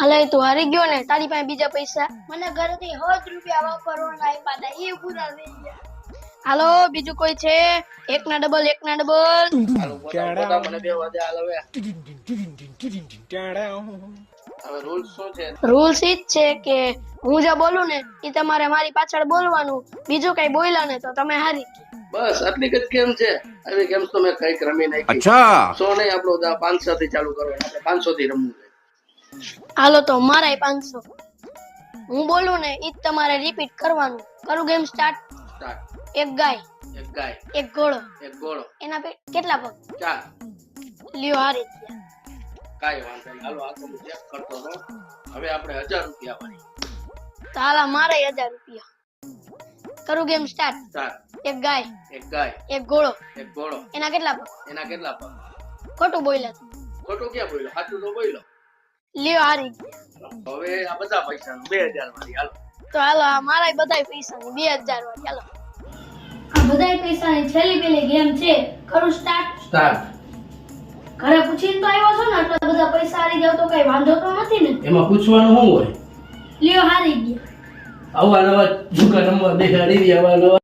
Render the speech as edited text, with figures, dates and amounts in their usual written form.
હાલે તું હારી ગયો ને, તારી પાસે બીજા પૈસા? મને ઘરેથી 100 રૂપિયા વાપરવાના આપ્યા હતા, એ પૂરા થઈ ગયા. હાલો બીજું કોઈ છે? એક ના ડબલ હાલો પોતા મને દેવા દે હાલ હવે રૂલ્સ શું છે? રૂલ્સ ઈ જ છે કે હું જે બોલું ને એ તમારે મારી પાછળ બોલવાનું, બીજું કઈ બોલ્યા ને તો તમે હારી ગયા. બસ આટલી જ ગેમ છે. આવી ગેમ્સ તો મેં કઈક રમી નાખી. અચ્છા 100 નહીં, આપણો 500 થી ચાલુ કરવાનું. આપણે 500 થી રમવું છે. હાલો તો મારાય 500. હું બોલું ને ઈ જ તમારે રિપીટ કરવાનું. કરું ગેમ સ્ટાર્ટ? સ્ટાર્ટ. એક ગાય, એક ગાય, એક ઘોડો, એક ઘોડો, એના કેટલા પગ? 4. લ્યો હારી ગયા. કાઈ વાંધો નહીં. હાલો આ તો હું ચેક કરતો હતો. હવે આપણે 1000 રૂપિયા વાળી. તો હાલા મારાય 1000 રૂપિયા. કરું ગેમ સ્ટાર્ટ? સ્ટાર્ટ. એક ગાય, એક ગાય, એક ઘોડો, એક ઘોડો, એના કેટલા પગ? એના કેટલા પગ? ખોટું બોલ્યા તમે. ખોટું ક્યાં બોલ્યો? સાચું તો બોલ્યો. લ્યો હારી ગયા. હવે આ બધા પૈસાનું 2000 વાળી. હાલો તો હાલો આ મારાય બધાય પૈસાની 2000 વાળી. હાલો આ બધાય પૈસાની છેલ્લી પેલી ગેમ છે. કરું સ્ટાર્ટ? સ્ટાર્ટ. ઘરે પૂછીને તો આવ્યો છો ને, આટલા બધા પૈસા હારી જાવ તો કઈ વાંધો તો નથી ને? એમાં પૂછવાનું શું હોય? લ્યો હારી ગયા. આવા નવા જુકા નંબર દેખાડી દે. આવા નવા